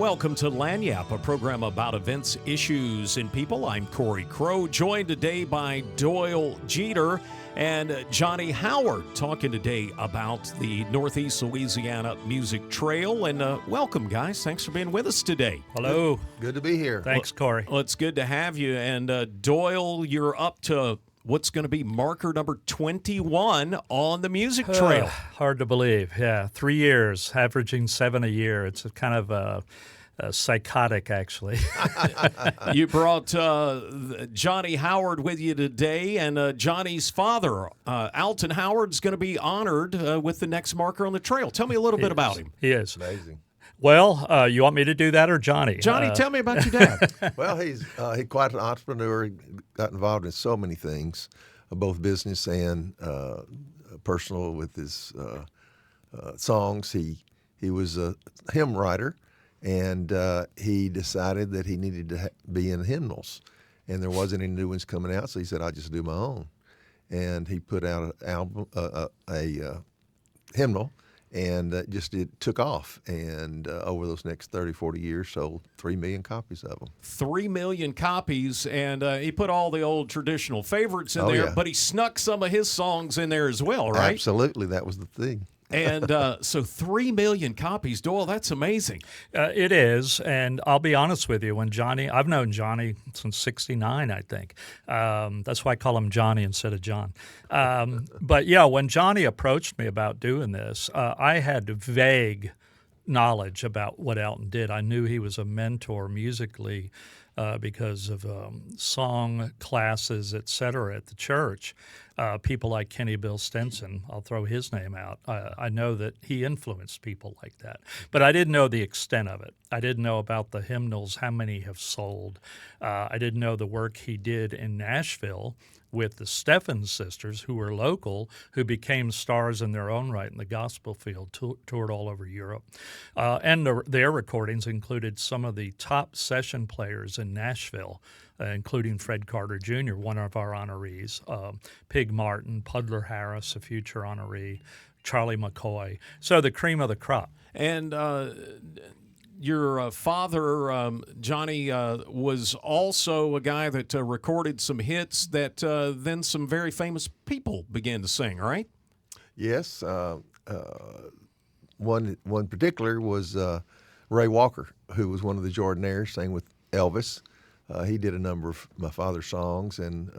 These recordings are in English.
Welcome to Lagniappe, a program about events, issues, and people. I'm Corey Crow, joined today by Doyle Jeter and Johnny Howard, talking today about the Northeast Louisiana Music Trail. And welcome, guys. Thanks for being with us today. Hello. Good to be here. Thanks, Corey. Well, it's good to have you. And Doyle, you're up to what's going to be marker number 21 on the music trail. Hard to believe. Yeah, 3 years, averaging 7 a year. It's a kind of psychotic, actually. You brought Johnny Howard with you today, and Johnny's father, Alton Howard's going to be honored with the next marker on the trail. Tell me a little bit about him. He is. Amazing. Well, you want me to do that or Johnny? Johnny, tell me about your dad. Well, he's quite an entrepreneur. He got involved in so many things, both business and personal with his songs. He was a hymn writer, and he decided that he needed to be in hymnals, and there wasn't any new ones coming out, so he said, I'll just do my own. And he put out an album, a hymnal, and it took off. And over those next 30, 40 years, sold 3 million copies of them. 3 million copies, and he put all the old traditional favorites in there, yeah. but he snuck some of his songs in there as well, right? Absolutely, that was the thing. And so 3 million copies, Doyle, that's amazing. It is, and I'll be honest with you. I've known Johnny since '69, I think. That's why I call him Johnny instead of John. But yeah, when Johnny approached me about doing this, I had vague knowledge about what Alton did. I knew he was a mentor musically because of song classes, et cetera, at the church. People like Kenny Bill Stinson, I'll throw his name out. I know that he influenced people like that. But I didn't know the extent of it. I didn't know about the hymnals, how many have sold. I didn't know the work he did in Nashville with the Steffins Sisters, who were local, who became stars in their own right in the gospel field, toured all over Europe. And their recordings included some of the top session players in Nashville, including Fred Carter Jr., one of our honorees, Pig Martin, Pudler Harris, a future honoree, Charlie McCoy. So the cream of the crop. And your father, Johnny, was also a guy that recorded some hits that then some very famous people began to sing, right? Yes. One particular was Ray Walker, who was one of the Jordanaires, sang with Elvis. He did a number of my father's songs, and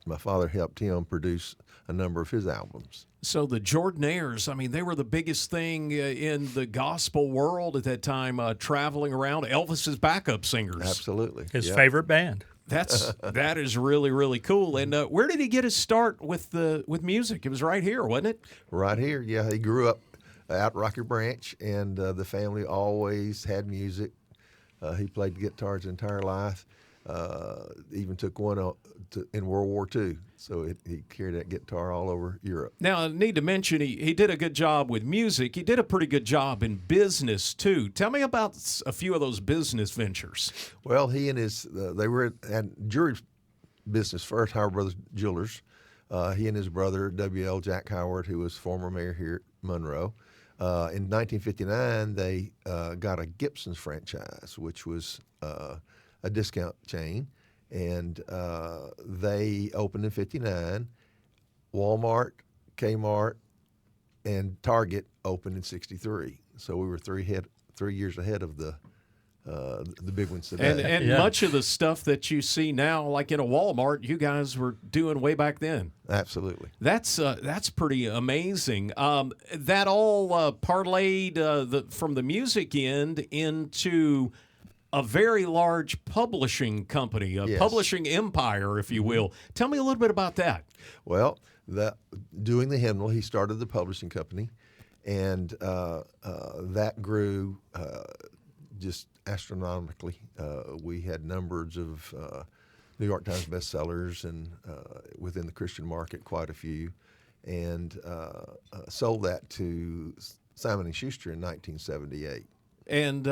my father helped him produce a number of his albums. So the Jordanaires, I mean, they were the biggest thing in the gospel world at that time, traveling around. Elvis's backup singers. Absolutely. His favorite band. That is really, really cool. And where did he get his start with music? It was right here, wasn't it? Right here, yeah. He grew up out Rocky Branch, and the family always had music. He played the guitar his entire life. Even took one in World War II, so he carried that guitar all over Europe. Now, I need to mention he did a good job with music. He did a pretty good job in business, too. Tell me about a few of those business ventures. Well, he and they were at jewelry business first, Howard Brothers Jewelers. He and his brother, W.L. Jack Howard, who was former mayor here at Monroe. In 1959, they got a Gibson's franchise, which was a discount chain, and they opened in '59. Walmart, Kmart, and Target opened in '63. So we were 3 years ahead of the big ones today. And much of the stuff that you see now, like in a Walmart, you guys were doing way back then. Absolutely. That's pretty amazing. That all parlayed from the music end into a very large publishing company, a publishing empire, if you will. Tell me a little bit about that. Well, doing the hymnal, he started the publishing company, and that grew just astronomically. We had numbers of New York Times bestsellers, and within the Christian market, quite a few, and sold that to Simon & Schuster in 1978. And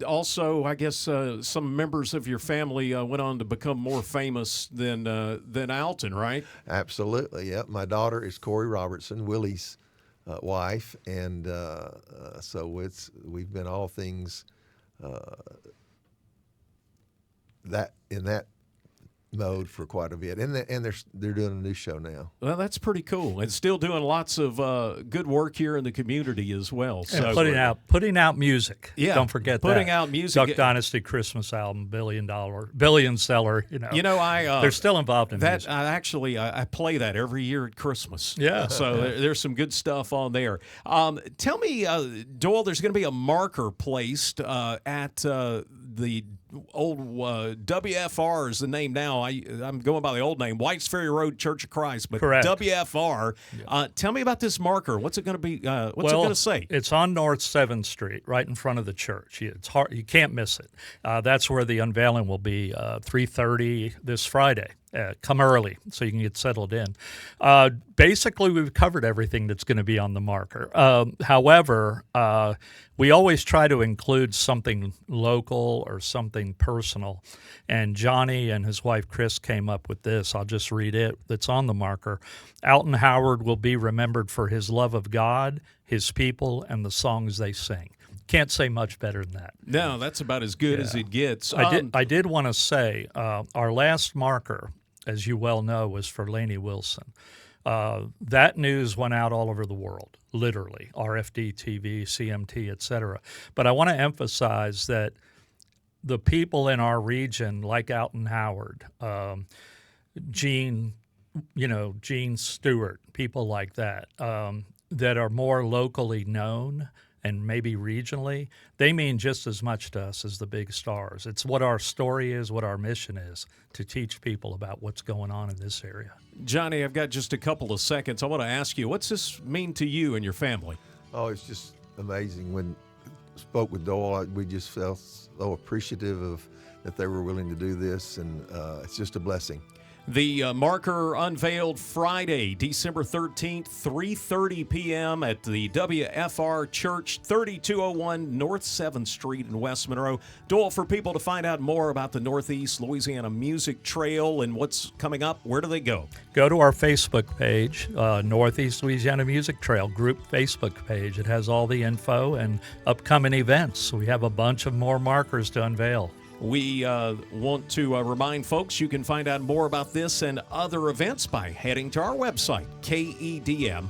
also, I guess some members of your family went on to become more famous than Alton, right? Absolutely, yeah. My daughter is Corey Robertson, Willie's wife, and so we've been all things that in that mode for quite a bit, and they're doing a new show now. Well, that's pretty cool, and still doing lots of good work here in the community as well. And putting out music. Yeah, don't forget putting that. out music. Duck Dynasty Christmas album, billion seller. They're still involved in that. Music. I play that every year at Christmas. Yeah, so there's some good stuff on there. Tell me, Doyle, there's going to be a marker placed at the old WFR is the name now. I'm going by the old name, Whites Ferry Road Church of Christ, but correct. WFR. Yeah. Tell me about this marker. What's it going to be? What's it going to say? It's on North 7th Street, right in front of the church. It's hard. You can't miss it. That's where the unveiling will be, 3:30 this Friday. Come early so you can get settled in. Basically, we've covered everything that's going to be on the marker. However, we always try to include something local or something personal. And Johnny and his wife Chris came up with this. I'll just read it. That's on the marker. Alton Howard will be remembered for his love of God, his people, and the songs they sing. Can't say much better than that. No, that's about as good as it gets. I did want to say our last marker, as you well know, was for Lainey Wilson. That news went out all over the world, literally, RFD TV, CMT, et cetera. But I want to emphasize that the people in our region, like Alton Howard, Gene Stewart, people like that, that are more locally known and maybe regionally, they mean just as much to us as the big stars. It's what our story is, what our mission is, to teach people about what's going on in this area. Johnny, I've got just a couple of seconds. I want to ask you, what's this mean to you and your family? Oh, it's just amazing. When I spoke with Doyle, we just felt so appreciative of that they were willing to do this, and it's just a blessing. The marker unveiled Friday, December 13th, 3:30 p.m. at the WFR Church, 3201 North 7th Street in West Monroe. Doyle, for people to find out more about the Northeast Louisiana Music Trail and what's coming up, where do they go? Go to our Facebook page, Northeast Louisiana Music Trail group Facebook page. It has all the info and upcoming events. We have a bunch of more markers to unveil. We want to remind folks you can find out more about this and other events by heading to our website, KEDM.org.